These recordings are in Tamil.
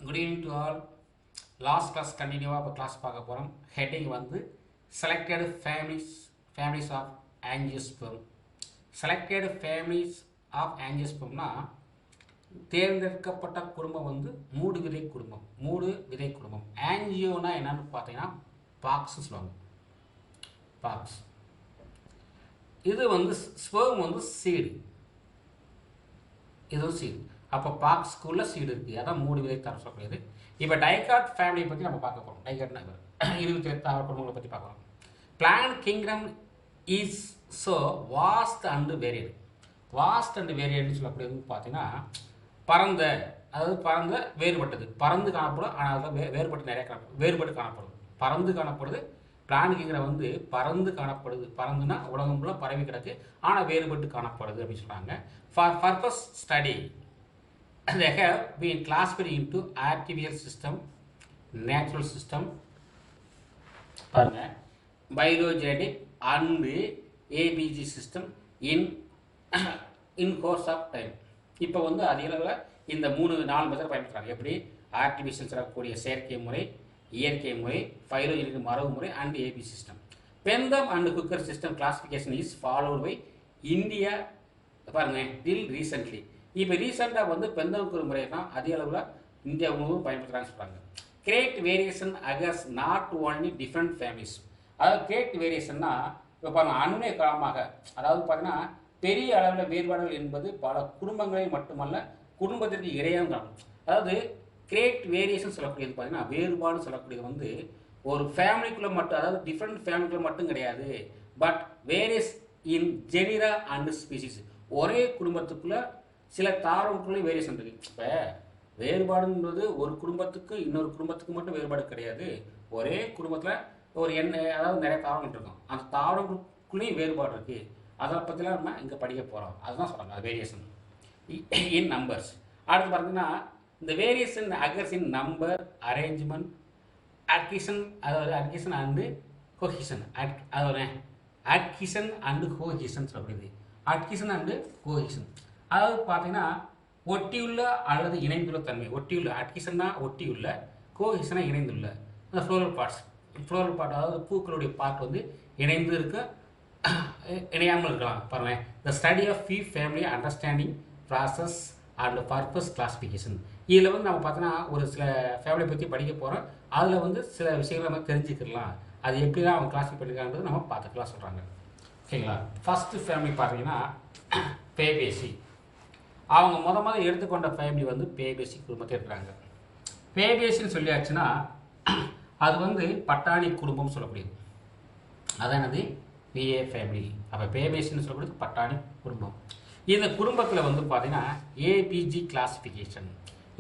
Good evening to all. Last class கண்டினியூவாக இப்போ கிளாஸ் பார்க்க போகிறோம். ஹெட்டிங் வந்து selected families of angiosperm. Selected families of ஆஞ்சியோஸ்பெர்ம்னா தேர்ந்தெடுக்கப்பட்ட குடும்பம் வந்து மூடு விதை குடும்பம். ஆஞ்சியோனா என்னன்னு பார்த்தீங்கன்னா பாக்ஸ் சொல்லுவாங்க. பாக்ஸ் இது வந்து ஸ்பெர்ம் வந்து சீடு, இதுவும் சீடு. அப்போ பாக்ஸ்க்குள்ள சீடு இருக்குது, அதான் மூடு விதை தர சொல்லக்கூடியது. இப்போ டைகாட் ஃபேமிலியை பற்றி நம்ம பார்க்க போகிறோம். டைகாட்னா 28 குடும்பங்களை பற்றி பார்க்குறோம். Plant kingdom is so vast and varied. Vast and வேரியட்னு சொல்லக்கூடியது பார்த்தீங்கன்னா பரந்த வேறுபட்டது. பறந்து காணப்படும், ஆனால் அதில் வேறுபட்டு நிறைய வேறுபட்டு காணப்படும். பறந்து காணப்படுது. பிளான்ட் கிங்டம் வந்து பறந்து காணப்படுது. பறந்துனா உலகம் ஃபுல்லாக பரவி கிடக்கு, ஆனால் வேறுபட்டு காணப்படுது அப்படின்னு சொல்கிறாங்க. For purpose study they have been classified into artificial system, natural system, பாருங்க, biogenetic and APG system in course of time. இப்போ வந்து அதிகளவில் இந்த 4 மெத்தட் பயன்படுத்துகிறாங்க. எப்படி? ஆர்டிஃபிஷியல் சொல்லக்கூடிய செயற்கை முறை, இயற்கை முறை, பயோஜெனடிக் மரபு முறை and AP system. Bentham and Hooker system classification is followed by India. பாருங்க, டில் ரீசென்ட்லி. இப்போ ரீசெண்டாக வந்து பெந்தகுக்கர் முறையை தான் அதிக அளவில் இந்தியா முழுவதும் பயன்படுத்துகிறான்னு சொல்கிறாங்க. Great variation occurs not only different families. அதாவது கிரேட் வேரியேஷன்னா இப்போ பாருங்கள், அண்மை காலமாக, அதாவது பார்த்தீங்கன்னா பெரிய அளவில் வேறுபாடுகள் என்பது பல குடும்பங்களில் மட்டுமல்ல, குடும்பத்திற்கு இடையாகவும் காணும். அதாவது கிரேட் வேரியேஷன் சொல்லக்கூடியது பார்த்தீங்கன்னா வேறுபாடு சொல்லக்கூடியது வந்து ஒரு ஃபேமிலிக்குள்ளே மட்டும், அதாவது டிஃப்ரெண்ட் ஃபேமிலிக்குள்ளே மட்டும் கிடையாது, but various in genera and species. ஒரே குடும்பத்துக்குள்ளே சில தாவரங்களுக்குள்ளே வேரியேஷன் இருக்குது. இப்போ வேறுபாடுன்றது ஒரு குடும்பத்துக்கு இன்னொரு குடும்பத்துக்கு மட்டும் வேறுபாடு கிடையாது. ஒரே குடும்பத்தில் ஒரு அதாவது நிறைய தாவரங்கள் இருக்கும், அந்த தாவரங்களுக்குள்ளேயும் வேறுபாடு இருக்குது. அதை பற்றிலாம் நம்ம இங்கே படிக்க போகிறோம். அதுதான் சொல்கிறாங்க, அது வேரியேஷன் இன் நம்பர்ஸ். அடுத்து பார்த்தீங்கன்னா இந்த வேரியேஷன் அகர்ஸ் இன் நம்பர், அரேஞ்ச்மெண்ட், அட்கிஷன், அதாவது அட்கிஷன் அண்டு கோஹிஷன். அதாவது அட்கிஷன் அண்டு கோஹிஷன் சொல்லக்கூடியது. அட்கிஷன் அண்டு கோஹிஷன் அதாவது பார்த்தீங்கன்னா ஒட்டியுள்ள அல்லது இணைந்துள்ள தன்மை. ஒட்டியுள்ள அட்கிஷன்னா ஒட்டியுள்ள, கோஹிஷனா இணைந்துள்ள. அந்த ஃப்ளோரல் பார்ட் அதாவது பூக்களுடைய பார்ட் வந்து இணைந்து இருக்க, இணையாமல் இருக்கலாம். பாருங்கள், the study of family understanding process and purpose classification. இதில் வந்து நம்ம பார்த்தோன்னா ஒரு சில ஃபேமிலியை பற்றி படிக்க போகிறோம். அதில் வந்து சில விஷயங்களை நம்ம தெரிஞ்சுக்கலாம். அது எப்படிலாம் அவங்க கிளாஸிஃபை பண்ணியிருக்காங்கிறது நம்ம பார்த்துக்கலாம் சொல்கிறாங்க. ஓகேங்களா? ஃபஸ்ட்டு ஃபேமிலி பார்த்தீங்கன்னா பேபேசி. அவங்க முதல் எடுத்துக்கொண்ட ஃபேமிலி வந்து பேபேசி குடும்பத்தை இருக்கிறாங்க. பேபேசின்னு சொல்லியாச்சுன்னா அது வந்து பட்டாணி குடும்பம் சொல்லக்கூடியது. அதானது பிஏ ஃபேமிலி. அப்போ பேபேசின்னு சொல்லக்கூடியது பட்டாணி குடும்பம். இந்த குடும்பத்தில் வந்து பார்த்தீங்கன்னா ஏபிஜி கிளாசிஃபிகேஷன்.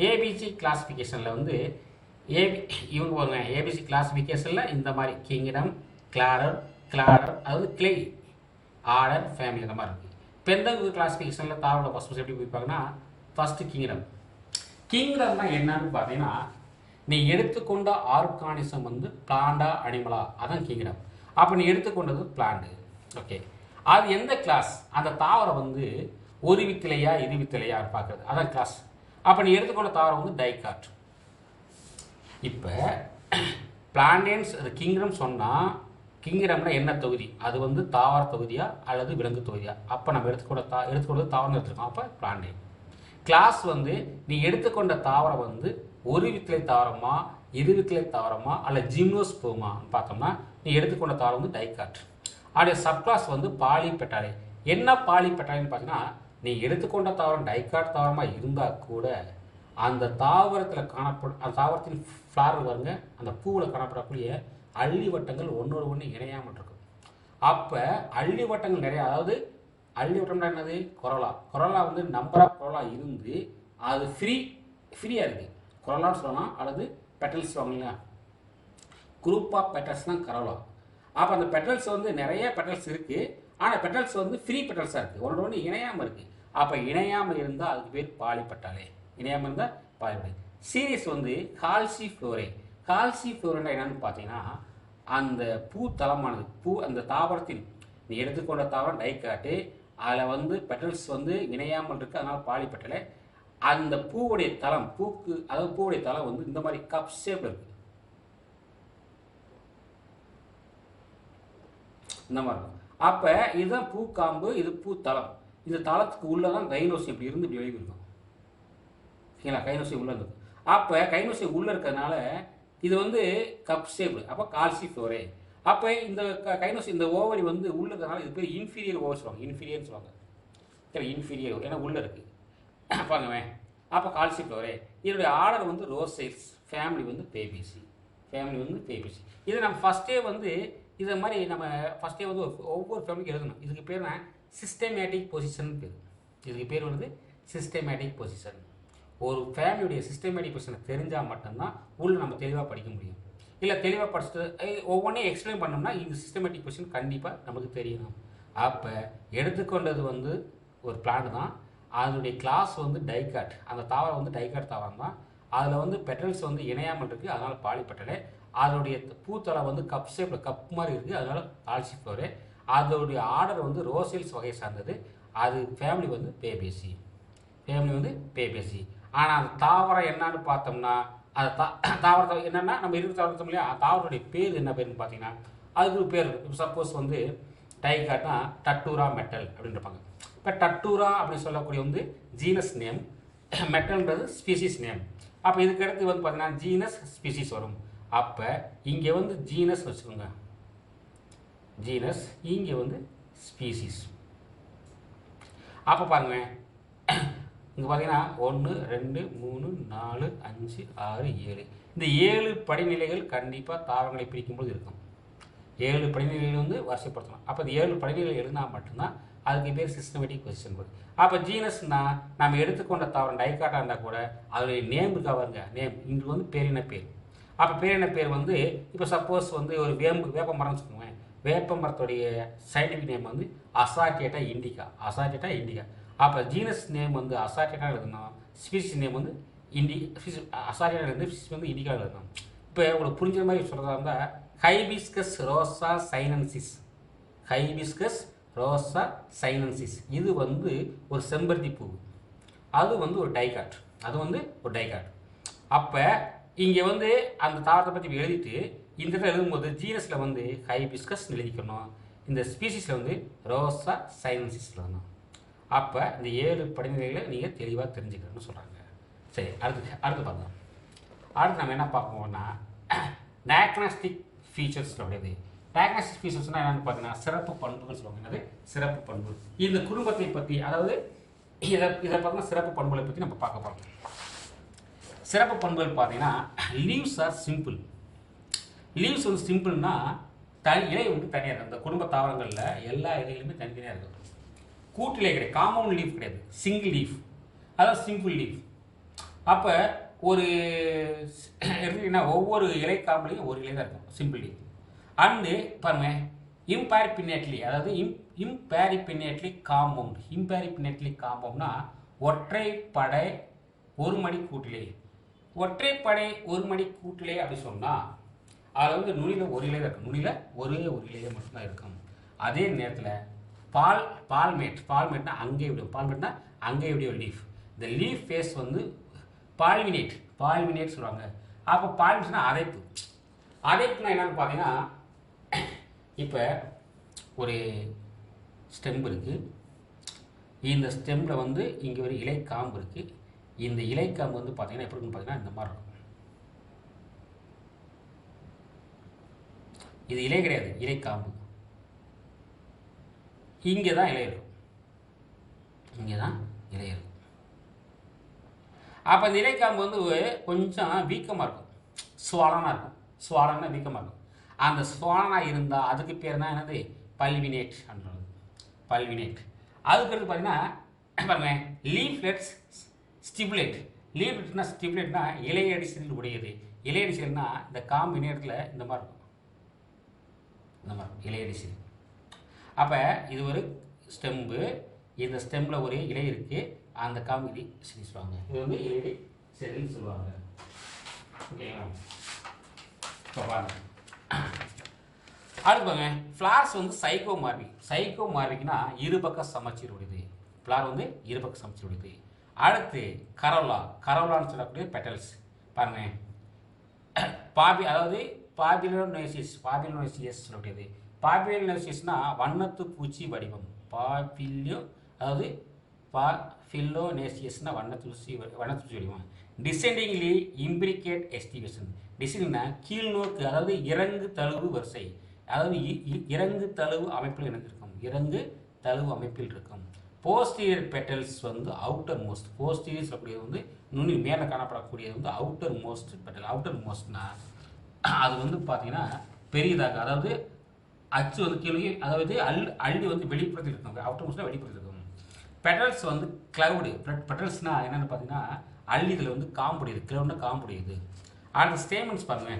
ஏபிஜி கிளாசிஃபிகேஷனில் வந்து இவங்க போங்க, ஏபிசி கிளாசிஃபிகேஷனில் இந்த மாதிரி கிங்டம், கிளாடர், அதாவது கிளை, ஆர்டர், ஃபேமிலி இந்த மாதிரி இருக்குது. பெந்தகு கிளாசிஃபிகேஷனில் தாவரோட ஃபஸ்ட் எப்படி போய்ப்பாங்கன்னா ஃபஸ்ட்டு கிங்டம்னா என்னன்னு பார்த்தீங்கன்னா நீ எடுத்துக்கொண்ட ஆர்கானிசம் வந்து பிளாண்டா அனிமலா, அதான் கிங்டம். அப்போ நீ எடுத்துக்கொண்டது பிளான்ட். ஓகே, அது எந்த கிளாஸ்? அந்த தாவரம் வந்து ஒரு வித்திலையா இரு வித்திலையா பார்க்குறது, அதான் கிளாஸ். அப்போ நீ எடுத்துக்கொண்ட தாவரம் வந்து டைகாட். இப்போ பிளான்டேன்ஸ் அது கிங்டம் சொன்னால், கிங்டம்னா என்ன தொகுதி? அது வந்து தாவர தொகுதியா அல்லது விலங்கு தொகுதியா? அப்போ நம்ம எடுத்துக்கொண்டது தாவரம் எடுத்துருக்கோம், அப்போ பிளான்டேன். கிளாஸ் வந்து நீ எடுத்துக்கொண்ட தாவரம் வந்து ஒரு வித்திலை தாவரமா, இரு வித்திலை தாவரமா அல்லது ஜிம்னோஸ்பெர்மா பார்த்தோம்னா நீ எடுத்துக்கொண்ட தாவரம் வந்து டைகாட். அதோடைய சப்கிளாஸ் வந்து பாலிபெட்டாலே. என்ன பாலிபெட்டாலேன்னு பார்த்தீங்கன்னா நீ எடுத்துக்கொண்ட தாவரம் டைகாட் தாவரமாக இருந்தால் கூட அந்த தாவரத்தில் காணப்படும், அந்த தாவரத்தின் ஃப்ளார் வருங்க, அந்த பூவில் காணப்படக்கூடிய அள்ளி வட்டங்கள் ஒன்றோடு ஒன்று இணையாமல் இருக்கும். அப்போ அள்ளி வட்டங்கள் நிறையா, அதாவது அள்ளி வட்டம்னா என்னது? கொரோலா வந்து நம்பர் ஆஃப் கொரோலா இருந்து அது ஃப்ரீயாக இருக்குது. கொரோலான்னு சொல்லலாம், அல்லது பெட்டல்ஸ் வாங்கிங்களா, குரூப் ஆஃப் பெட்டல்ஸ் தான் கரோலா. அப்போ அந்த பெட்டல்ஸ் வந்து நிறைய பெட்டல்ஸ் இருக்குது, ஆனால் பெட்டல்ஸ் வந்து ஃப்ரீ பெட்டல்ஸாக இருக்குது, ஒன்றோட ஒன்று இணையாமல் இருக்குது. அப்போ இணையாமல் இருந்தால் அதுக்கு பேர் பாலிபெட்டாலே. இணையாமல் இருந்தால் பாலிபெட்டாலே. சீரிஸ் வந்து கால்சிஃப்ளோரே. கால்சிஃப்ளோரேனா என்னன்னு பார்த்தீங்கன்னா அந்த பூ தளமானது, அந்த தாவரத்தின் நீ எடுத்துக்கொண்ட தாவரம் டைகாட்டு, அதில் வந்து பெட்டல்ஸ் வந்து இணையாமல் இருக்குது, அதனால் பாலிபெட்டலே. அந்த பூவுடைய தளம் பூக்கு அதாவது பூவுடைய தளம் வந்து இந்த மாதிரி கப் ஷேப்ல இருக்கு, இந்த மாதிரி இருக்கும். அப்போ இதுதான் பூக்காம்பு, இது பூ தளம். இந்த தளத்துக்கு உள்ளே தான் கைனோசி இப்படி இருந்து இப்படி வெளியே இருக்கும். ஓகேங்களா? கைனோசி உள்ளே இருக்கும். அப்போ கைனோசி உள்ளே இருக்கிறதுனால இது வந்து கப் ஷேப். அப்போ கால்சிஃப்ளோரே. அப்போ இந்த கைனோசி இந்த ஓவரி வந்து உள்ளே இருக்கிறதுனால இது பேர் இன்ஃபீரியர் ஓவர் சொல்லுவாங்க. இன்ஃபீரியர்னு சொல்லுவாங்க. சரி, இன்ஃபீரியர் ஏன்னா உள்ளே இருக்குது பாருங்கவேன். அப்போ கால்சிஃப்ளோரே. இதனுடைய ஆர்டர் வந்து ரோசைல்ஸ், ஃபேமிலி வந்து பேபிசி. ஃபேமிலி வந்து பேபிசி. இதை நம்ம ஃபஸ்ட்டே வந்து இதை மாதிரி நம்ம ஃபஸ்ட்டே வந்து ஒவ்வொரு ஃபேமிலிக்கும் எழுதணும். இதுக்கு பேர் நான் சிஸ்டமேட்டிக் பொசிஷன் பேர். இதுக்கு பேர் வந்து சிஸ்டமேட்டிக் பொசிஷன். ஒரு ஃபேமிலியுடைய சிஸ்டமேட்டிக் பொசிஷனை தெரிஞ்சால் மட்டும்தான் உள்ள நம்ம தெளிவாக படிக்க முடியும். இல்லை தெளிவாக படிச்சுட்டு ஒவ்வொன்றையும் எக்ஸ்பிளைன் பண்ணோம்னா இந்த சிஸ்டமேட்டிக் பொசிஷன் கண்டிப்பாக நமக்கு தெரியணும். அப்போ எடுத்துக்கொண்டது வந்து ஒரு பிளான்ட் தான். அதனுடைய கிளாஸ் வந்து டைகாட். அந்த தாவரம் வந்து டைகாட் தாவரம் தான். அதில் வந்து பெட்டல்ஸ் வந்து இணையாமல் இருக்குது, அதனால் பாலிபெட்டலே. அதனுடைய பூத்தலை வந்து கப் ஷேப்பில் கப் மாதிரி இருக்குது, அதனால கால்சிஃப்ளோரே. அதோடைய ஆர்டர் வந்து ரோசெல்ஸ் வகையை சார்ந்தது. அது ஃபேமிலி வந்து பேபேசி. ஃபேமிலி வந்து பேபேசி. ஆனால் அந்த தாவரம் என்னன்னு பார்த்தோம்னா அது தாவரத்தை என்னென்னா நம்ம இருக்கிற தாவரத்தோம் இல்லையா, தாவரத்துடைய பேர் என்ன பேருன்னு பார்த்தீங்கன்னா அதுக்கு ஒரு பேர் இருக்குது. சப்போஸ் வந்து டைகாட்னா டட்டூரா மெட்டல் அப்படின்னு இருப்பாங்க. இப்போ டட்டூரா அப்படின்னு சொல்லக்கூடிய வந்து ஜீனஸ் நேம், மெட்டல்ன்றது ஸ்பீசிஸ் நேம். அப்போ இதுக்கு அடுத்து வந்து பார்த்தீங்கன்னா ஜீனஸ் ஸ்பீசிஸ் வரும். அப்போ இங்கே வந்து ஜீனஸ் வச்சுக்கோங்க, ஜீனஸ், இங்கே வந்து ஸ்பீசிஸ். அப்போ பாருங்க, இங்கே பார்த்தீங்கன்னா 1 2 3 4 5 6 7 இந்த 7 படிநிலைகள் கண்டிப்பாக தாவரங்களை பிரிக்கும்போது இருக்கும். 7 படிநிலைகள் வந்து வரிசைப்படுத்தணும். அப்போ இந்த 7 படிநிலைகள் எழுதினா மட்டும்தான் அதுக்கு பேர் சிஸ்டமேட்டிக் பொசிஷன் போது. அப்போ ஜீனஸ்னா நம்ம எடுத்துக்கொண்ட தாவரம் டைகாட்டாக இருந்தால் கூட அதோடைய நேம் இருக்கா பாருங்க, நேம். இங்கே வந்து பேரின பேர். அப்போ பேரின பேர் வந்து இப்போ சப்போஸ் வந்து ஒரு வேப்ப மரம்னு சொல்லுவேன். வேப்ப மரத்துடைய சயின்டிஃபிக் நேம் வந்து அசாட்டியேட்டா இண்டிகா. அசாட்டியேட்டா இண்டிகா. அப்போ ஜீனஸ் நேம் வந்து அசாட்டியேட்டா எழுதணும், ஸ்பீசிஸ் நேம் வந்து அசாட்டியேட்டா எழுது, ஸ்பீசிஸ் வந்து இண்டிகா எழுதணும். இப்போ உங்களுக்கு புரிஞ்ச மாதிரி சொல்கிறதா இருந்தால் ஹைபிஸ்கஸ் ரோசா சைனன்சிஸ். ஹைபிஸ்கஸ் ரோசா சைனன்சிஸ் இது வந்து ஒரு செம்பருத்தி பூ. அது வந்து ஒரு டைகாட். அது வந்து ஒரு டைகாட். அப்போ இங்கே வந்து அந்த தாவரத்தை பற்றி எழுதிட்டு இந்த இடத்துல எழுதும்போது ஜீனஸில் வந்து ஹைபிஸ்கஸ் எழுதிக்கணும், இந்த ஸ்பீசிஸில் வந்து ரோசா சைனன்சிஸ் எழுதணும். அப்போ இந்த 7 படிநிலைகளை நீங்கள் தெளிவாக தெரிஞ்சுக்கணும்னு சொல்கிறாங்க. சரி, அடுத்து பார்க்கலாம். அடுத்து நம்ம என்ன பார்ப்போம்னா டயக்னாஸ்டிக் ஃபீச்சர்ஸ் அப்படியே. டயக்னாஸ்டிக் ஃபீச்சர்ஸ்னால் என்னென்னு பார்த்தீங்கன்னா சிறப்பு பண்புகள் சொல்லுவாங்க. என்னது சிறப்பு பண்பு? இந்த குடும்பத்தை பற்றி, அதாவது இதை பார்த்தீங்கன்னா சிறப்பு பண்புகளை பற்றி நம்ம பார்க்க போகிறோம். சிறப்பு பண்புகள் பார்த்தீங்கன்னா லீவ்ஸ் ஆர் சிம்பிள். லீவ்ஸ் வந்து சிம்பிள்னா இலை வந்து தனியாக இருக்கும். இந்த குடும்ப தாவரங்களில் எல்லா இலைகளுமே தனித்தனியாக இருக்கும். கூட்டிலே கிடையாது, காம்பவுண்ட் லீஃப் கிடையாது, சிங்கிள் லீஃப், அதாவது சிம்பிள் லீஃப். அப்போ ஒரு எடுத்துக்கிட்டிங்கன்னா ஒவ்வொரு இலை காம்புலையும் ஒரு இலை தான் இருக்கும், சிம்பிள் லீஃப். அண்டு பாருங்க, இம்பேரிபினேட்லி, அதாவது இம்பேரிபினேட்லி காம்பவுண்ட். இம்பேரிபினேட்லி காம்பவுண்ட்னா ஒற்றைப்படை ஒரு மணி கூட்டிலே. ஒற்றைப்படை ஒரு மணி கூட்டிலே அப்படி சொன்னால் அதில் வந்து நுனியில் ஒரு இலை தான் இருக்கும். நுனியில் ஒரே ஒரு இலையை மட்டும்தான் இருக்கும். அதே நேரத்தில் பால்மேட்னா அங்கே விடும். பால்மேட்னா அங்கே விடிய லீஃப். இந்த லீஃப் ஃபேஸ் வந்து பால்மினேட் சொல்லுவாங்க. அப்போ பால்மினேட்னா அரைப்பு. அரைப்புனா என்னன்னு பார்த்தீங்கன்னா இப்போ ஒரு ஸ்டெம் இருக்குது. இந்த ஸ்டெம்மில் வந்து இங்கே ஒரு இலை காம்பு இருக்குது. இந்த இலை காம்பு வந்து பார்த்தீங்கன்னா எப்படி இருக்குன்னு பார்த்தீங்கன்னா இந்த மாதிரி இருக்கும். இது இலை கிடையாது, இலை காம்பு. இங்கே தான் இலை இருக்கும், இங்கே தான் இலை இருக்கும். அப்போ இந்த இலைக்காம்பு வந்து கொஞ்சம் வீக்கமாக இருக்கும், ஸ்வாலனாக இருக்கும். ஸ்வாலனா வீக்கமாக இருக்கும். அந்த ஸ்வாலனாக இருந்தால் அதுக்கு பேர் தான் என்னது பல்வினேட் அப்படின்றது. பல்வினேட். அதுக்கடுத்து பார்த்தீங்கன்னா பாருங்க, லீஃப்லெட்ஸ் ஸ்டிபுலேட். லீஃப்லெட்னா ஸ்டிபுலேட்னா இலையடிசல் உடையது. இலையடிசல்னா இந்த காம்பு நேரத்தில் இந்த மாதிரி இருக்கும், இந்த மாதிரி இலையடிசல். அப்போ இது ஒரு ஸ்டெம்பு. இந்த ஸ்டெம்பில் ஒரு இலை இருக்குது, அந்த காம்பு இலை சொல்லுவாங்க. இது வந்து இலை செல்லுன்னு சொல்லுவாங்க. ஓகேங்களா? இப்போ பாருங்க, அடுத்து பாருங்க, ஃப்ளார்ஸ் வந்து சைக்கோமார்பிக். சைக்கோமார்பிக்னா இருபக்க சமச்சீர் உடையது. ஃப்ளார் வந்து இருபக்க சமச்சீர் உடையது. அடுத்து கரோலான்னு சொல்லக்கூடிய பெட்டல்ஸ் பாருங்க. அதாவது பாபிலோனேசியஸ் சொல்லக்கூடியது. பாபிலோனேசியஸ்னா வண்ணத்து பூச்சி வடிவம். அதாவது பாபிலோனேசியஸ்னா வண்ணத்து பூச்சி வடிவம். டிசெண்டிங்லி இம்பிரிகேட் எஸ்டிவேஷன். டிசெண்டிங்னா கீழ்நோக்கு, அதாவது இறங்கு தழுவு வரிசை, அதாவது இறங்கு தழுவு அமைப்பில் இருக்கும். போஸ்டீரியர் பெட்டல்ஸ் வந்து அவுட்டர் மோஸ்ட். போஸ்டீரியர் சொல்லக்கூடியது வந்து நுனி மேலே காணப்படக்கூடியது வந்து அவுட்டர் மோஸ்ட் பெட்டல். அவுட்டர் மோஸ்ட்னா அது வந்து பார்த்தீங்கன்னா பெரியதாக, அதாவது அச்சு வந்து கீழே, அதாவது அள்ளி வந்து வெளிப்புறத்தில் இருக்கும். அவுட்டர் மோஸ்ட்னா வெளிப்புறத்தில் இருக்கும். பெட்டல்ஸ் வந்து கிளவுடு. பெட்டல்ஸ்னா என்னென்னு பார்த்தீங்கன்னா அள்ளிதில் வந்து காம்புடையது. கிளவுட்னா காம்புடையது. அடுத்த ஸ்டேமன்ஸ் பாருங்க.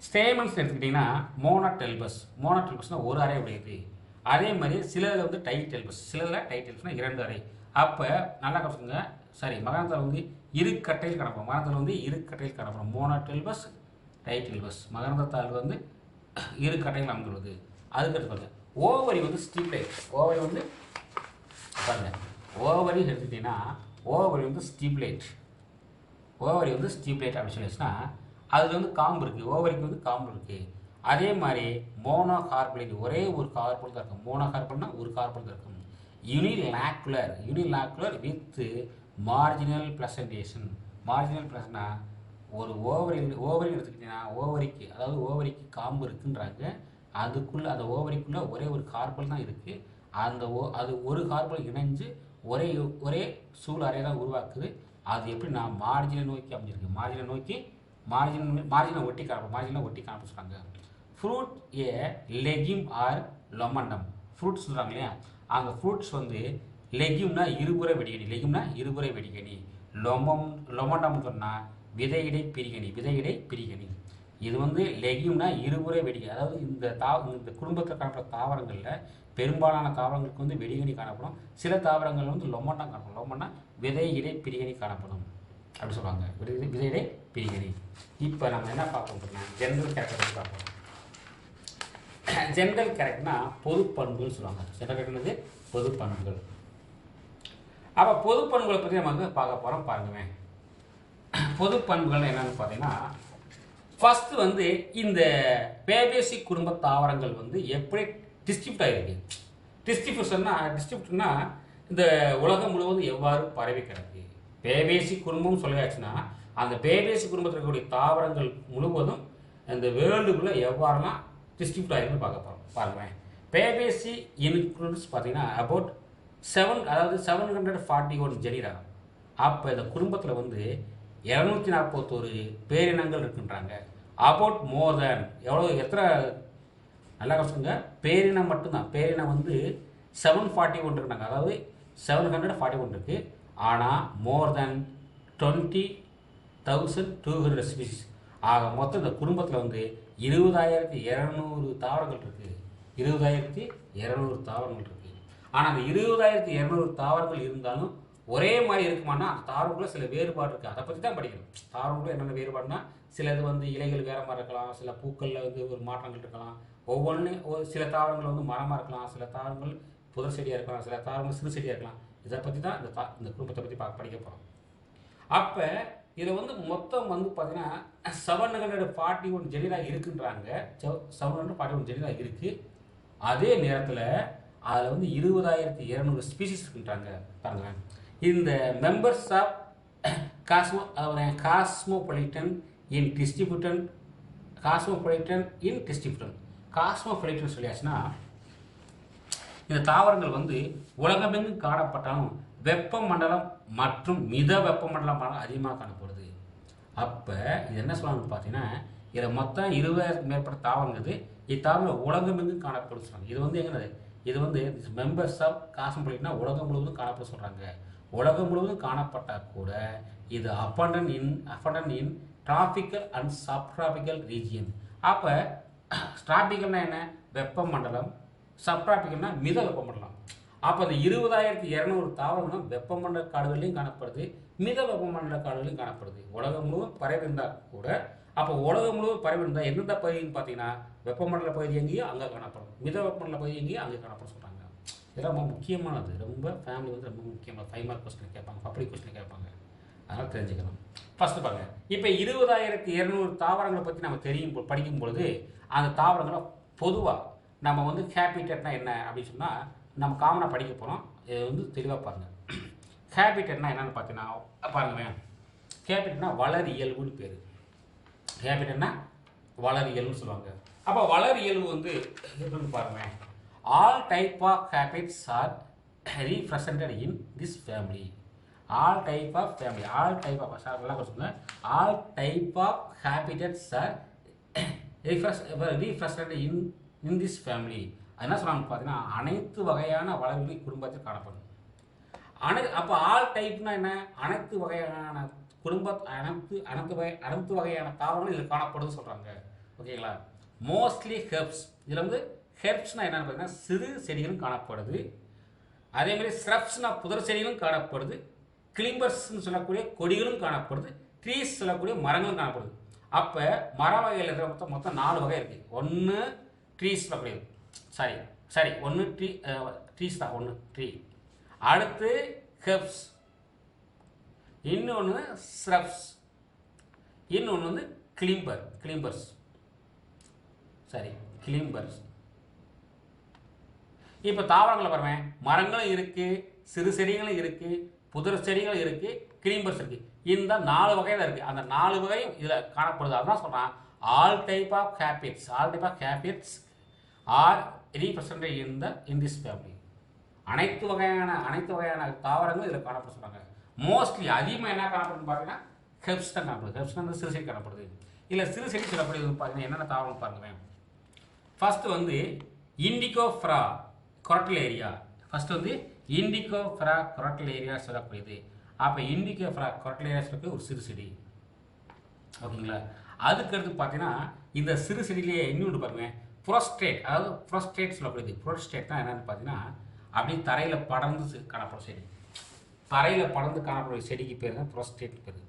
ஸ்டேமன்ஸ் எடுத்துக்கிட்டிங்கன்னா மோனோடெல்பஸ்னால் ஒரு அறை உடையது. அதே மாதிரி சிலதில் வந்து டைடெல்பஸ், சிலதில் டைடெல்பஸ்னால் 2 அறை. அப்போ நல்லா கவனிச்சுங்க. மகரந்தத்தில் வந்து இரு கட்டையில் காணப்படும். மோனோடெல்பஸ், டைடெல்பஸ். மகரந்தத்தாள் வந்து இரு கட்டையில் அமைந்துள்ளது. அதுக்கடுத்து பாருங்க, ஓவரி வந்து ஸ்டிப்லைட். ஓவரி வந்து பாருங்க, ஓவரி எடுத்துக்கிட்டிங்கன்னா ஓவரி வந்து ஸ்டிப்லைட் அப்படின்னு சொல்லிச்சுன்னா அதில் வந்து காம்பு இருக்குது. ஓவரிக்கு வந்து காம்பு இருக்குது. அதே மாதிரி மோனோகார்பனைட், ஒரே ஒரு கார்பன் தான் இருக்கும். மோனோகார்பன்னா ஒரு கார்பன் தான் இருக்கும். யூனிலாக்குலர் வித் மார்ஜினல் பிளசன்டேஷன். மார்ஜினல் பிளஸ்னா ஒரு ஓவரி எடுத்துக்கிட்டிங்கன்னா ஓவரிக்கு காம்பு இருக்குன்றாங்க. அதுக்குள்ளே அந்த ஓவரிக்குள்ளே ஒரே ஒரு கார்பன் தான் இருக்குது. அது ஒரு கார்பன் இணைஞ்சு ஒரே சூழ் அறை தான் உருவாக்குது. அது எப்படின்னா மார்ஜினை நோக்கி அமைஞ்சிருக்கு. மார்ஜினை ஒட்டி காணப்படும் சொல்கிறாங்க. ஃப்ரூட் ஏ லெகியூம் ஆர் லொமண்டம். ஃப்ரூட்ஸ் சொல்கிறாங்க இல்லையா, அங்கே ஃப்ரூட்ஸ் வந்து லெகியூம்னா இருபுற வெடிகனி. லொமண்டம் சொன்னால் விதையிடை பிரிகனி. இது வந்து லெகியூம்னா இருபுற வெடிகனி. அதாவது இந்த குடும்பத்தில் காணப்படும் தாவரங்களில் பெரும்பாலான தாவரங்களுக்கு வந்து வெடிகனி காணப்படும். சில தாவரங்கள் வந்து லொமண்டம் காணப்படும். லொமண்டா விதையிடை பிரிகனி காணப்படும் அப்படி சொல்லுவாங்க. விதையிடை பிரிகனி. இப்போ நம்ம என்ன பார்ப்போம் அப்படின்னா ஜென்ரல் கேரக்டர் பார்ப்போம். ஜென்ரல் கேரக்டர்னா பொது பண்புகள் சொல்லுவாங்க. ஜென்ரல் கேரக்டர்னது பொது பண்புகள். அப்போ பொது பண்புகளை பற்றி நம்ம வந்து பார்க்க போகிறோம். பாருங்க, பொது பண்புகள் என்னன்னு பார்த்தீங்கன்னா, ஃபர்ஸ்ட் வந்து இந்த பேபேசி குடும்ப தாவரங்கள் வந்து எப்படி டிஸ்ட்ரிபியூட் ஆகிருக்கு. டிஸ்ட்ரிபியூஷன்னா இந்த உலகம் முழுவதும் எவ்வாறு பரவி கிடக்கு. பேபேசி குடும்பம் சொல்லியாச்சுன்னா அந்த பேபேசி குடும்பத்தில் இருக்கக்கூடிய தாவரங்கள் முழுவதும் இந்த வேர்ல்டுக்குள்ளே எவ்வாறுலாம் டிஸ்ட்ரிபியூட் ஆகிருக்குன்னு பார்க்க போகிறோம். பாருங்களேன், பேபேசி இன்க்ளூட்ஸ் பார்த்தீங்கன்னா அபவுட் 741 ஜெனிரா. அப்போ இந்த குடும்பத்தில் வந்து 241 பேரினங்கள் இருக்குன்றாங்க. அபவுட் மோர் தேன் எத்தனை நல்லா கஷ்டங்க, பேரினம் மட்டும்தான். பேரினம் வந்து 741 இருக்குனாங்க. அதாவது 741 இருக்குது. ஆனால் மோர் தேன் 20,200 ஸ்பீசிஸ். ஆக மொத்தம் இந்த குடும்பத்தில் வந்து 20,200 தாவரங்கள் இருக்குது. 20,200 தாவரங்கள் இருக்குது. ஆனால் அந்த 20,200 தாவரங்கள் இருந்தாலும் ஒரே மாதிரி இருக்குமானா அந்த தாவரங்களுக்குள்ள சில வேறுபாடு இருக்குது. அதை பற்றி தான் படிக்கணும். தாவரங்களுக்குள்ள என்னென்ன வேறுபாடுனா, சிலது வந்து இலைகள் வேறு மாதிரி இருக்கலாம், சில பூக்களில் வந்து ஒரு மாற்றங்கள் இருக்கலாம். சில தாவரங்கள் வந்து மரமாக இருக்கலாம், சில தாவரங்கள் புதர் செடியாக இருக்கலாம், சில தாவரங்கள் சிறு செடியாக இருக்கலாம். இதை பற்றி தான் இந்த குடும்பத்தை பற்றி படிக்க போகிறோம். அப்போ இதில் வந்து மொத்தம் வந்து பார்த்தீங்கன்னா 741 ஜெனிரா இருக்குன்றாங்க. 741 ஜெனிரா இருக்குது. அதே நேரத்தில் அதில் வந்து 20,200 ஸ்பீசிஸ் இருக்குன்றாங்க. பாருங்க, இந்த members of cosmopolitan in distribution. Cosmopolitan சொல்லியாச்சுன்னா இந்த தாவரங்கள் வந்து உலகமெங்கும் காணப்பட்டாலும் வெப்பமண்டலம் மற்றும் மித வெப்பமண்டலம் அதிகமாக காணப்படுது. அப்போ இது என்ன சொல்லணும்னு பார்த்தீங்கன்னா, இதில் மொத்தம் 20,000க்கு மேற்பட்ட தாவரங்கள். இத்தாவரங்கள் உலகமெங்கும் காணப்படும் சொல்கிறாங்க. இது வந்து எங்கே, இது வந்து மெம்பர்ஸ் ஆஃப் காஸ்மோபாலிட்டன்னா உலகம் முழுவதும் காணப்பட சொல்கிறாங்க. உலகம் முழுவதும் காணப்பட்டால் கூட இது abundant in tropical and subtropical region. அப்போ டிராபிக்கல்னா என்ன, வெப்பமண்டலம். சப்ட்ராபிக்கல்னா மித வெப்பமண்டலம். அப்போ அந்த 20,200 தாவரங்களும் வெப்பமண்டல காடுகளையும் காணப்படுது, மித வெப்பமண்டல காடுகளையும் காணப்படுது. உலகம் முழுவதும் பரவி இருந்தால் கூட, அப்போ உலகம் முழுவதும் பரவி இருந்தால் எந்தெந்த பகுதின்னு பார்த்தீங்கன்னா வெப்பமண்டல பகுதி எங்கேயோ அங்கே காணப்படும், மித வெப்பமண்டல பகுதி எங்கேயோ அங்கே காணப்படும் சொல்கிறாங்க. இதெல்லாம் ரொம்ப முக்கியமானது, ரொம்ப ஃபேமிலி வந்து ரொம்ப முக்கியமானது. 5 மார்க் கொஸ்டின் கேட்பாங்க, பப்ளிக் கொஸ்டின் கேட்பாங்க, அதனால் தெரிஞ்சுக்கணும். ஃபஸ்ட்டு பாருங்க, இப்போ 20,200 தாவரங்களை பற்றி நம்ம படிக்கும் பொழுது அந்த தாவரங்களை பொதுவாக நம்ம வந்து ஹேபிட்டட்னா என்ன அப்படின்னு சொன்னால் நம்ம காமனாக படிக்க போகிறோம். இது வந்து தெளிவாக பாருங்கள். ஹேபிட்டட்னா என்னென்னு பார்த்தீங்கன்னா பாருங்களேன், ஹேபிட்டட்னா வளர் இயல்புன்னு பேர். ஹேபிட்டட்னா வளர் இயல்புன்னு சொல்லுவாங்க. அப்போ வளர் இயல்பு வந்து எப்படின்னு பாருங்களேன், all type of habits are represented in this family. All type of family, all type of all type of habitats are represented in this family. என்ன சொல்றாங்க பார்த்தீங்கன்னா, அனைத்து வகையான வளர்வியல் குடும்பத்தில் காணப்படும். அப்போ ஆல் டைப்னா என்ன, அனைத்து வகையான அனைத்து வகையான தாவரங்கள் இதில் காணப்படுதுன்னு சொல்கிறாங்க. ஓகேங்களா. மோஸ்ட்லி ஹெர்ப்ஸ், இதில் வந்து ஹெர்ப்ஸ்னா என்னென்னு பார்த்தீங்கன்னா சிறு செடிகளும் காணப்படுது. அதேமாதிரி ஸ்ரப்ஸ்னா புதர் செடிகளும் காணப்படுது. கிளிம்பர்ஸ்ன்னு சொல்லக்கூடிய கொடிகளும் காணப்படுது. ட்ரீஸ் சொல்லக்கூடிய மரங்களும் காணப்படுது. அப்போ மர வகையில் இருக்கிற மொத்தம் 4 வகை இருக்குது. ஒன்று ட்ரீஸ் சொல்லக்கூடியது, ஒன்று ட்ரீஸ் தான், ஒன்று ட்ரீ. அடுத்து ஹெர்ப்ஸ், இன்னொன்று ஸ்ரப்ஸ், இன்னொன்று வந்து கிளிம்பர்ஸ். இப்போ தாவரங்களை பாருங்க, மரங்களும் இருக்குது, சிறு செடிகளும் இருக்குது, புதர் செடிகளும் இருக்குது, கிளிம்பர்ஸ் இருக்குது. இந்த 4 வகையில் இருக்குது. அந்த 4 வகையும் இதில் காணப்படுது. அதுதான் சொல்கிறான், all type of habits are represented in this family. அனைத்து வகையான தாவரங்கள் இதில் காணப்பட சொல்கிறாங்க. மோஸ்ட்லி அதிகமாக என்ன காணப்படுதுன்னு பார்த்தீங்கன்னா ஹெர்ப்ஸ் தான் காணப்படுது. ஹெர்ப்ஸ் வந்து சிறு செடி காணப்படுது. இல்லை சிறு செடி சொல்லப்படுது பார்த்தீங்கன்னா என்னென்ன தாவரம் பாருங்களேன். ஃபர்ஸ்ட் வந்து இண்டிகோஃபரா கொரட்டிலேரியா. சொல்லக்கூடியது. அப்போ இண்டிகோஃபரா கொரட்டிலேரியா சொல்லக்கூடிய ஒரு சிறு செடி. ஓகேங்களா. அதுக்கடுத்து பார்த்தீங்கன்னா இந்த சிறு செடியிலேயே இன்னொன்று பாருங்க, புரோஸ்டேட். அதாவது புரோஸ்டேட் சொல்லக்கூடியது. புரோஸ்டேட்னா என்னென்னு பார்த்தீங்கன்னா அப்படியே தரையில் படர்ந்து காணப்படும் செடி. தரையில் படர்ந்து காணப்படும் செடிக்கு பேர் தான் புரோஸ்டேட் பேர்.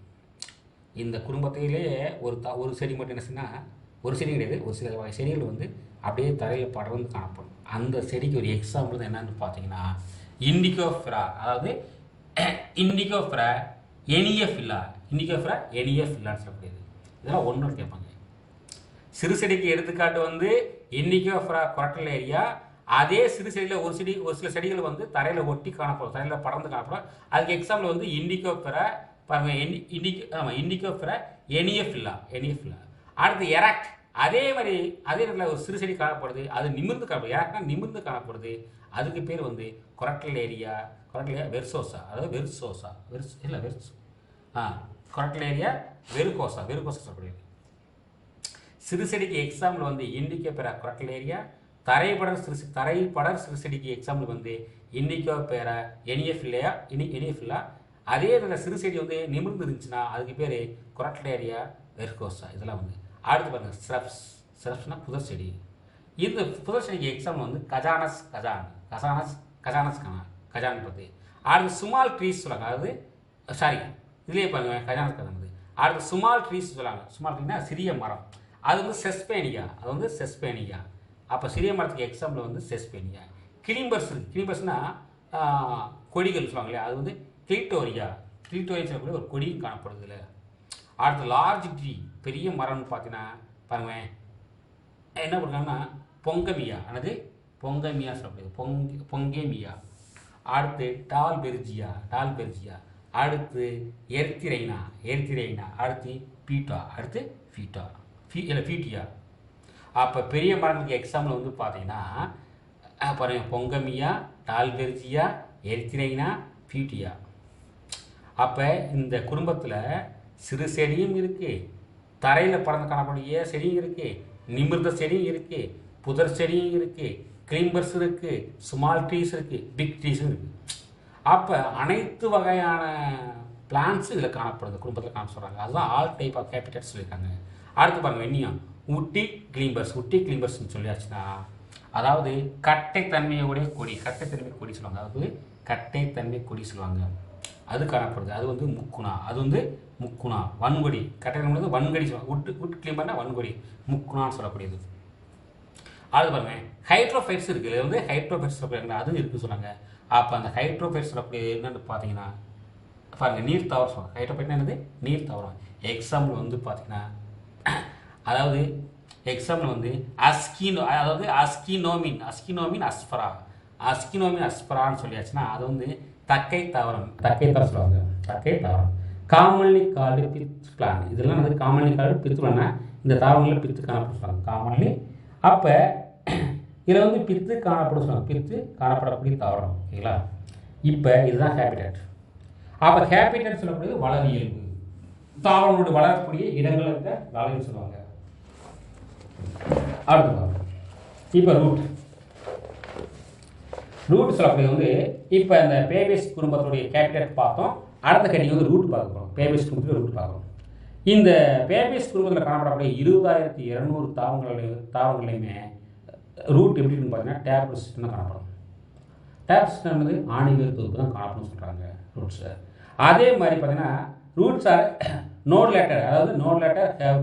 இந்த குடும்பத்திலே ஒரு செடி மட்டும் என்ன சொன்னால், ஒரு செடி கிடையாது, ஒரு சில வகை செடிகள் வந்து அப்படியே தரையில் படர்ந்து காணப்படும். அந்த செடிக்கு ஒரு எக்ஸாம்பிள் தான் என்னன்னு பார்த்தீங்கன்னா இண்டிகோஃபரா. அதாவது இண்டிகோஃபரா எனியஃபில்லான்னு சொல்லக்கூடியது. இதெல்லாம் ஒன்று கேட்பாங்க. சிறு செடிக்கு எடுத்துக்காட்டு வந்து இண்டிகோஃபரா கொரட்டிலேரியா. அதே சிறு செடியில் ஒரு சில செடிகள் வந்து தரையில் ஒட்டி காணப்படும், தரையில் படர்ந்து காணப்படும். அதுக்கு எக்ஸாம்பிள் வந்து இண்டிகோஃபரா பாருங்க, இண்டிகோஃபரா எனியஃபில்லா. அடுத்து எராக்ட். அதே நேரத்தில் ஒரு சிறு செடி காணப்படுது, அது நிமிர்ந்து காணப்படுது. எராக்ட்னா நிமிர்ந்து காணப்படுது. அதுக்கு பேர் வந்து கொரட்டிலேரியா வெர்சோசா. அதாவது கொரட்டிலேரியா வெறுகோசா சொல்லக்கூடியது. சிறு செடிக்கு எக்ஸாம்பிள் வந்து இண்டிகோஃபரா கொரட்டிலேரியா. தரைப்படர் சிறு செடிக்கு எக்ஸாம்பிள் வந்து இண்டிகோஃபரா எனியஃபில்லா. அதே இதில் சிறு செடி வந்து நிமிர்ந்து இருந்துச்சுன்னா அதுக்கு பேர் கொரட்டிலேரியா வெர்கோசா. இதெல்லாம் வந்து அடுத்து பாருங்கள் ஸ்ரப்ஸ்னா புதர் செடி. இந்த புதர் செடிக்கு எக்ஸாம்பிள் வந்து கஜான்றது. அடுத்து ஸ்மால் ட்ரீஸ் சொல்லுவாங்க. அதாவது இதுலேயே பாருங்க கஜானஸ். அடுத்து ஸ்மால் ட்ரீஸ் சொல்லுவாங்க. ஸ்மால் ட்ரீனா சிறிய மரம். அது வந்து செஸ்பேனியா. அப்போ சிறிய மரத்துக்கு எக்ஸாம்பிள் வந்து செஸ்பேனியா. கிளிம்பர்ஸ்னா கொடிகள் சொல்லுவாங்க இல்லையா, அது வந்து கிளிட்டோரியா சொல்லக்கூடிய ஒரு கொடியும் காணப்படுது இல்லை. அடுத்து லார்ஜ் ட்ரீ, பெரிய மரம்னு பார்த்தீங்கன்னா பாருங்க என்ன பண்ணுறாங்கன்னா பொங்கமியா சொல்லக்கூடியது. பொங்கேமியா. அடுத்து டால்பெர்ஜியா. அடுத்து எர்த்திரைனா. அடுத்து ஃபீட்டியா. அப்போ பெரிய மரத்துக்கு எக்ஸாம்பிள் வந்து பார்த்தீங்கன்னா பாருங்க பொங்கமியா, டால்பெர்ஜியா, எர்த்திரைனா, ஃபீட்டியா. அப்போ இந்த குடும்பத்தில் சிறு செடியும் இருக்குது, தரையில் பறந்து காணக்கூடிய செடியும் இருக்குது, நிமிர்ந்த செடியும் இருக்குது, புதர் செடியும் இருக்குது, கிளிம்பர்ஸ் இருக்குது, ஸ்மால் ட்ரீஸ் இருக்குது, பிக் ட்ரீஸும் இருக்குது. அப்போ அனைத்து வகையான பிளான்ட்ஸும் இதில் காணப்படுது, குடும்பத்தில் காண சொல்கிறாங்க. அதுதான் ஆல் டைப் ஆஃப் ஹேபிட்டட்ஸ் சொல்லியிருக்காங்க. அடுத்து பாருங்கள் இன்னும் உட்டி கிளிம்பர்ஸ்ன்னு சொல்லியாச்சுன்னா அதாவது கட்டைத்தன்மையுடைய கொடி சொல்லுவாங்க. அதாவது கட்டைத்தன்மை கொடி சொல்லுவாங்க. அது காணப்படுது. அது வந்து முக்குனா வன்கொடி. கட்டைத்தன்மை வன்கொடி சொல்லுவாங்க. உட் கிளிம்பர்னா வன்கொடி, முக்குனான்னு சொல்லக்கூடியது. அது பாருங்க ஹைட்ரோஃபைட்ஸ் இருக்குது. இது வந்து ஹைட்ரோஃபைட்ஸ் சொல்லப்படுறாங்க, அதுவும் இருக்குன்னு சொன்னாங்க. அப்போ அந்த ஹைட்ரோஃபைட்ஸ் சொல்லக்கூடிய என்னென்னு பார்த்தீங்கன்னா பாருங்கள், நீர் தாவரம் சொல்லுவாங்க. ஹைட்ரோஃபைட்னா என்னது? நீர் தாவரம். எக்ஸாம்பிள் வந்து பார்த்தீங்கன்னா அதாவது எக்ஸாம்பிள் வந்து அஸ்கினோமின் அஸ்பரா. அஸ்கினோமின் அஸ்பரான்னு சொல்லியாச்சுன்னா அது வந்து தக்கை தாவரம் சொல்லுவாங்க. தக்கை தாவரம் காமன்லி கால்டு பித் பிளான். இதெல்லாம் வந்து காமன்லி கால்டு பித்து பிளான்னா இந்த தாவரங்களில் பித்து காணப்படும் சொல்லுவாங்க காமன்லி. அப்போ இதில் வந்து பித்து காணப்படும் சொல்லுவாங்க. பித்து காணப்படக்கூடிய தாவரம். ஓகேங்களா? இப்போ இதுதான் ஹேபிடேட். அப்போ ஹேபிடேட் சொல்லக்கூடியது வளர இயல்பு, தாவரங்களோட வளரக்கூடிய இடங்கள் இருக்க வளர்ச்சி சொல்லுவாங்க. அடுத்து இப்போ ரூட் சொல்லக்கூடியது வந்து இப்போ இந்த பேபேஸ் குடும்பத்துடைய ஹேபிடேட் பார்த்தோம். அடுத்த கேட்டீங்க வந்து ரூட் பார்க்க போகிறோம். பேபேஸ் குடும்பத்தில் ரூட் பார்க்குறோம். இந்த பேபேஸ் குடும்பத்தில் காணப்படக்கூடிய 20,200 தாவரங்களையுமே ரூட் எப்படி இருக்குன்னு பார்த்தீங்கன்னா டேப் சிஸ்டம் காணப்படும். டேப் சிஸ்டம் வந்து ஆணிவேர் தொகுப்பு தான் காணப்படும்னு சொல்கிறாங்க ரூட்ஸை. அதே மாதிரி பார்த்தீங்கன்னா ரூட்ஸ் ஆர் நோட் லேட்டர், அதாவது நோட் லேட்டர் ஹேவ்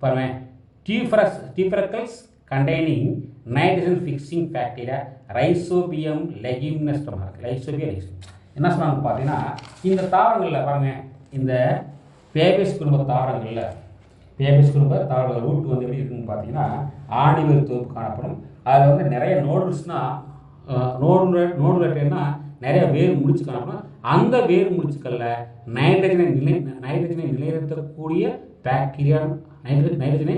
பாருங்க tubercles containing nitrogen fixing bacteria rhizobium leguminous. என்ன சொல்கிறாங்க பார்த்தீங்கன்னா இந்த தாவரங்களில் பாருங்கள், இந்த பேபேஸ் குடும்ப தாவரங்களில் ரூட் வந்து எப்படி இருக்குன்னு பார்த்தீங்கன்னா ஆணிவேர் தொகுப்பு காணப்படும். அதில் வந்து நிறைய நோடுல்ஸ்னால் நோடுலன்னா நிறைய வேர் முடிச்சு காணப்படும். அந்த வேர் முடிச்சுக்களில் நைட்ரஜனை நிலைநிறுத்தக்கூடிய பாக்டீரியா, நைட்ரஜனை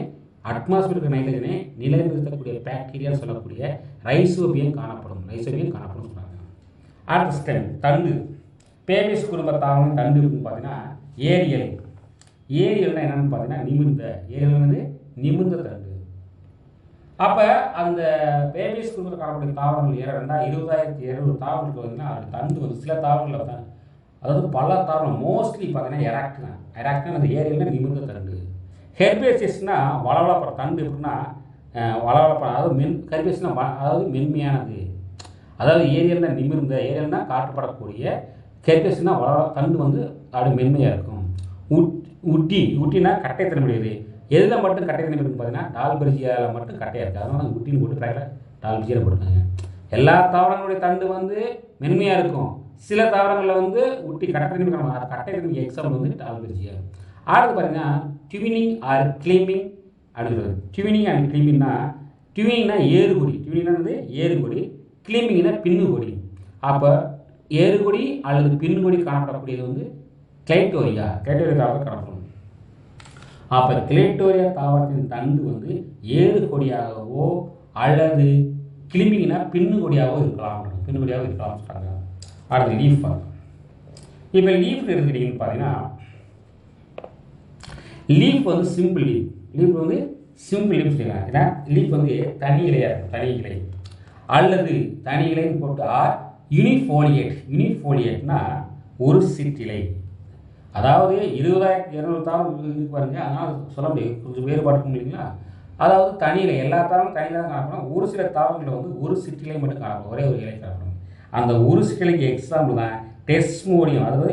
அட்மாஸ்பியருக்கு நைட்ரஜனை நிலைநிறுத்தக்கூடிய பாக்டீரியா சொல்லக்கூடிய ரைசோபியம் காணப்படும் சொல்கிறாங்க. அடுத்த ஸ்டெம் தண்டு. பேபேஸ் குடும்ப தாவரம் தண்டு இருக்குன்னு பார்த்தீங்கன்னா ஏரியல்னா என்னென்னு பார்த்தீங்கன்னா நிமிர்ந்த தண்டு. அப்போ அந்த பேபேஸ் குடும்பத்தில் காணக்கூடிய தாவரங்கள் 20,200 தாவரங்களுக்கு பார்த்தீங்கன்னா அது தண்டு வந்து சில தாவரங்களில் தான், அதாவது பல தாவரம் மோஸ்ட்லி பார்த்தீங்கன்னா எராக்டினா அந்த ஏரியல்னா நிமிர்ந்த தண்டு. ஹெர்பேசியஸ்னா வளவளப்பட தண்டு. எப்படின்னா வளவளப்பட, அதாவது ஹெர்பேசியஸ்னா அதாவது மென்மையானது, அதாவது ஏரியல்னா காட்டப்படக்கூடிய, ஹெர்பேசியஸ்னா தண்டு வந்து அப்படி மென்மையாக இருக்கும். உட்டினா கட்டைத்தன்மையுடையது. எதில் மட்டும் கட்டைத்தன்மை இருக்குன்னு பார்த்தீங்கன்னா டால்பெர்ஜியாவில் மட்டும் கட்டையாக இருக்குது. அதனால உட்டின்னு போட்டு ப்ராக்டில் டால்பெர்ஜியாவில் போட்டுருக்காங்க. எல்லா தாவரங்களுடைய தண்டு வந்து மென்மையாக இருக்கும். சில தாவரங்களில் வந்து உட்டி கட்டைத்தன்மை எக்ஸாம்பிள் வந்து டால்பெர்ஜியா. அடுத்து பார்த்தீங்கன்னா ட்யூனிங் ஆர் கிளீமிங் அப்படின்றது. ட்யூனிங் அண்ட் ட்யூனிங்னா ஏறுகொடி, கிளீமிங்னா பின்னுகொடி. அப்போ ஏறுகொடி அல்லது பின்னுகொடி காணப்படக்கூடியது வந்து கிளைட்டோரியா தாவரத்தில் காணப்படும். அப்போ கிளைட்டோரியா தாவரத்தின் தண்டு வந்து ஏறுகொடியாகவோ அல்லது கிளீமிங்னா பின்னுகொடியாகவோ இருக்கலாம் சொல்கிறாங்க. அடுத்து லீஃப். இப்போ லீஃப் எடுத்துக்கிட்டீங்கன்னு பார்த்தீங்கன்னா லீஃப் வந்து சிம்பிள் லீஃப் செய்யலாம். ஏன்னா லீஃப் வந்து தனி இலை அல்லது தனி இலைன்னு போட்டு யூனிஃபோலியேட்னா ஒரு சிற்றிலை. அதாவது 20,200 தாவரம் பாருங்க, அதனால் சொல்ல முடியும், கொஞ்சம் வேறுபாடு இருக்கும் இல்லைங்களா? அதாவது தனி இலை, எல்லா தாவரமும் தனி தான் காணப்படும். ஒரு சில தாவரங்களில் வந்து ஒரு சிற்றிலை மட்டும் காணப்படும், ஒரே ஒரு இலை காணப்படும். அந்த ஒரு சிற்றிலைக்கு எக்ஸாம்பிள் தான் டெஸ்மோடியம், அதாவது